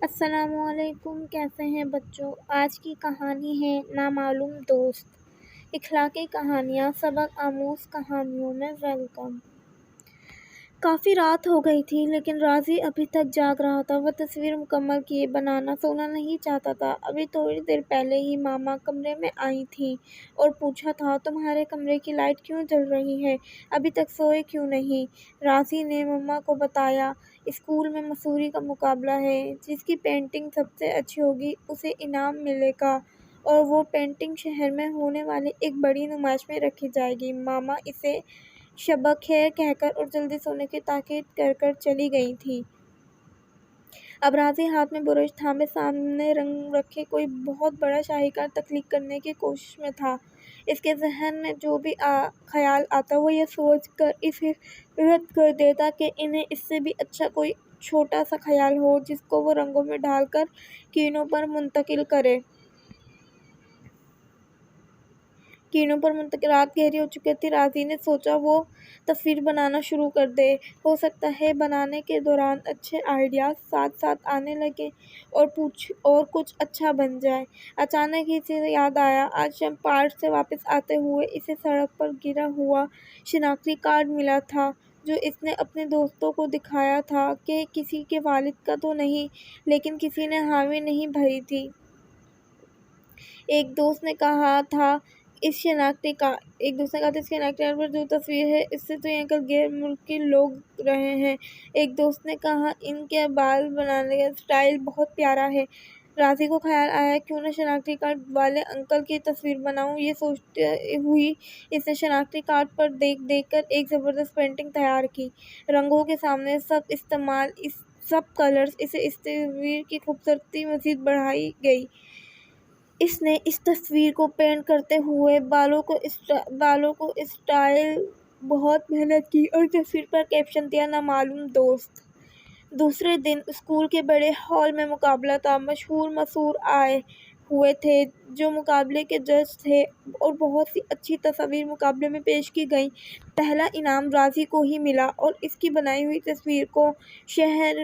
السلام علیکم، کیسے ہیں بچوں؟ آج کی کہانی ہے نامعلوم دوست۔ اخلاقی کہانیاں، سبق آموز کہانیوں میں ویلکم۔ کافی رات ہو گئی تھی لیکن راضی ابھی تک جاگ رہا تھا۔ وہ تصویر مکمل کیے بغیر سونا نہیں چاہتا تھا۔ ابھی تھوڑی دیر پہلے ہی ماما کمرے میں آئی تھیں اور پوچھا تھا، تمہارے کمرے کی لائٹ کیوں جل رہی ہے؟ ابھی تک سوئے کیوں نہیں؟ راضی نے ماما کو بتایا، اسکول میں مصوری کا مقابلہ ہے، جس کی پینٹنگ سب سے اچھی ہوگی اسے انعام ملے گا اور وہ پینٹنگ شہر میں ہونے والی ایک بڑی نمائش میں رکھی جائے گی۔ ماما اسے شبِ خیر کہہ کر اور جلدی سونے کی تاکید کر کر چلی گئی تھیں۔ اب راضی ہاتھ میں برش تھامے سامنے رنگ رکھے کوئی بہت بڑا شاہکار تخلیق کرنے کی کوشش میں تھا۔ اس کے ذہن میں جو بھی خیال آتا وہ یہ سوچ کر اسے رد کر دیتا کہ انہیں اس سے بھی اچھا کوئی چھوٹا سا خیال ہو جس کو وہ رنگوں میں ڈال کر کینوں پر منتقل کرے۔ رات گہری ہو چکی تھی۔ راضی نے سوچا وہ تصویر بنانا شروع کر دے۔ ہو سکتا ہے بنانے کے دوران اچھے آئیڈیاز ساتھ ساتھ آنے لگیں اور کچھ اچھا بن جائے۔ اچانک ہی اسے یاد آیا، آج شام پارک سے واپس آتے ہوئے اسے سڑک پر گرا ہوا شناختی کارڈ ملا تھا جو اس نے اپنے دوستوں کو دکھایا تھا کہ کسی کے والد کا تو نہیں لیکن کسی نے حامی نہیں بھری تھی۔ ایک دوست نے کہا تھا اس شناختی کارڈ پر جو تصویر ہے اس سے تو یہ انکل غیر ملکی لگ رہے ہیں۔ ایک دوست نے کہا ان کے بال بنانے کا سٹائل بہت پیارا ہے۔ راضی کو خیال آیا، کیوں نہ شناختی کارڈ والے انکل کی تصویر بناؤں۔ یہ سوچتے ہوئی اس نے شناختی کارڈ پر دیکھ دیکھ کر ایک زبردست پینٹنگ تیار کی۔ رنگوں کے سامنے سب کلرز اس تصویر کی خوبصورتی مزید بڑھائی گئی۔ اس نے اس تصویر کو پینٹ کرتے ہوئے بالوں کو اسٹائل بہت محنت کی اور تصویر پر کیپشن دیا، نامعلوم دوست۔ دوسرے دن اسکول کے بڑے ہال میں مقابلہ تھا۔ مشہور مصور آئے ہوئے تھے جو مقابلے کے جج تھے اور بہت سی اچھی تصاویر مقابلے میں پیش کی گئیں۔ پہلا انعام راضی کو ہی ملا اور اس کی بنائی ہوئی تصویر کو شہر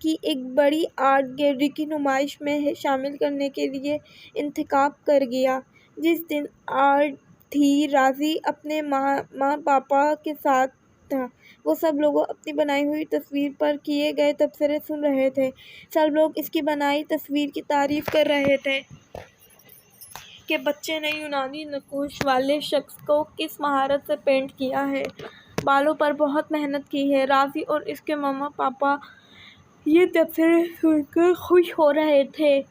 کی ایک بڑی آرٹ گیلری کی نمائش میں شامل کرنے کے لیے انتخاب کر گیا۔ جس دن آرٹ تھی، راضی اپنے ماں پاپا کے ساتھ تھا۔ وہ سب لوگ اپنی بنائی ہوئی تصویر پر کیے گئے تبصرے سن رہے تھے۔ سب لوگ اس کی بنائی تصویر کی تعریف کر رہے تھے کہ بچے نے یونانی نقوش والے شخص کو کس مہارت سے پینٹ کیا ہے، بالوں پر بہت محنت کی ہے۔ راضی اور اس کے ماں پاپا یہ تبصرے سن کر خوش ہو رہے تھے۔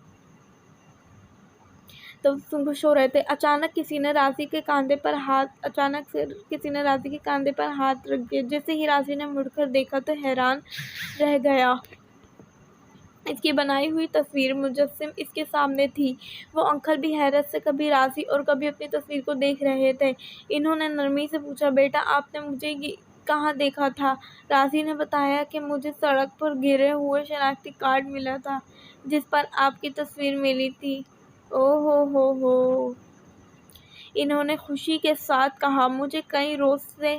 اچانک کسی نے راضی کے کاندھے پر ہاتھ رکھ دیا۔ جیسے ہی راضی نے مڑ کر دیکھا تو حیران رہ گیا۔ اس کی بنائی ہوئی تصویر مجسم اس کے سامنے تھی۔ وہ انکل بھی حیرت سے کبھی راضی اور کبھی اپنی تصویر کو دیکھ رہے تھے۔ انہوں نے نرمی سے پوچھا، بیٹا آپ نے مجھے کہاں دیکھا تھا؟ راضی نے بتایا کہ مجھے سڑک پر گرے ہوئے شناختی کارڈ ملا تھا جس پر آپ کی تصویر ملی تھی۔ اوہ ہو۔ انہوں نے خوشی کے ساتھ کہا، مجھے کئی روز سے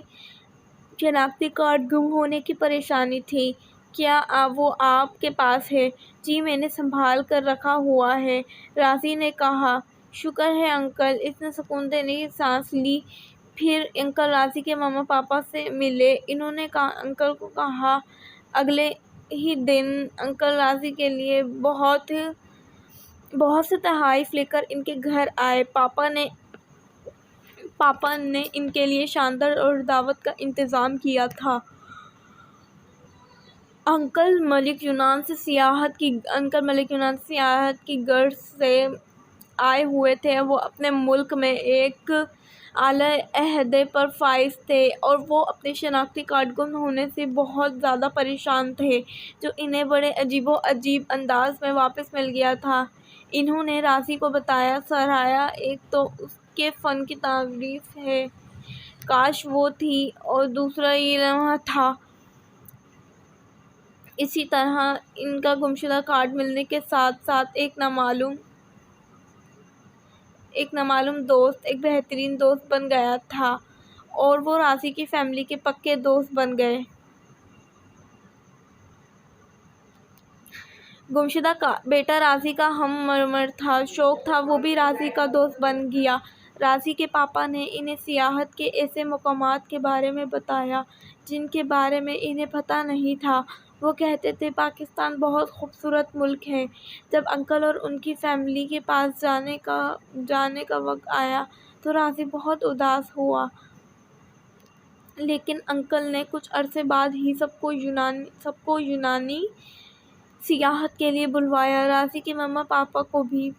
شناختی کارڈ گم ہونے کی پریشانی تھی۔ کیا وہ آپ کے پاس ہے؟ جی میں نے سنبھال کر رکھا ہوا ہے، راضی نے کہا۔ شکر ہے انکل۔ اس نے سکون دینے کی سانس لی۔ پھر انکل راضی کے ماں پاپا سے ملے۔ انہوں نے انکل کو کہا۔ اگلے ہی دن انکل راضی کے لیے بہت سے تحائف لے کر ان کے گھر آئے۔ پاپا نے ان کے لیے شاندار دعوت کا انتظام کیا تھا۔ انکل ملک یونان سے سیاحت کی غرض سے آئے ہوئے تھے۔ وہ اپنے ملک میں ایک اعلیٰ عہدے پر فائز تھے اور وہ اپنے شناختی کارڈ گم ہونے سے بہت زیادہ پریشان تھے جو انہیں بڑے عجیب انداز میں واپس مل گیا تھا۔ انہوں نے راضی کو بتایا، سراہا، ایک تو اس کے فن کی تعریف ہے، کاش وہ تھی، اور دوسرا یہ لمحہ تھا۔ اسی طرح ان کا گمشدہ کارڈ ملنے کے ساتھ ساتھ ایک نامعلوم دوست ایک بہترین دوست بن گیا تھا اور وہ راضی کی فیملی کے پکے دوست بن گئے۔ گمشدہ کا بیٹا راضی کا ہم عمر تھا، شوق تھا وہ بھی راضی کا دوست بن گیا۔ راضی کے پاپا نے انہیں سیاحت کے ایسے مقامات کے بارے میں بتایا جن کے بارے میں انہیں پتہ نہیں تھا۔ وہ کہتے تھے پاکستان بہت خوبصورت ملک ہے۔ جب انکل اور ان کی فیملی کے پاس جانے کا وقت آیا تو راضی بہت اداس ہوا، لیکن انکل نے کچھ عرصے بعد ہی سب کو یونانی سیاحت کے لیے بلوایا۔ راضی کے مما پاپا کو بھی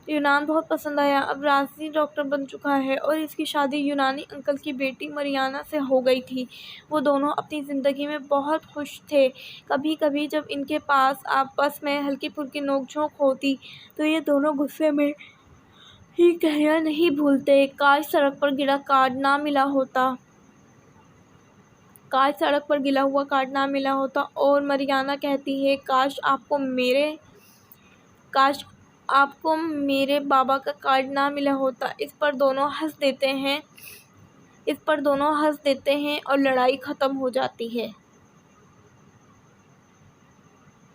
یونان بہت پسند آیا۔ اب راضی ڈاکٹر بن چکا ہے اور اس کی شادی یونانی انکل کی بیٹی مریانا سے ہو گئی تھی۔ وہ دونوں اپنی زندگی میں بہت خوش تھے۔ کبھی کبھی جب ان کے پاس آپس میں ہلکی پھلکی نوک جھونک ہوتی تو یہ دونوں غصے میں ہی کہنا نہیں بھولتے، کاش سڑک پر گلا ہوا کارڈ نہ ملا ہوتا۔ اور مریانا کہتی ہے کاش آپ کو میرے بابا کا کارڈ نہ ملا ہوتا۔ اس پر دونوں ہنس دیتے ہیں اور لڑائی ختم ہو جاتی ہے۔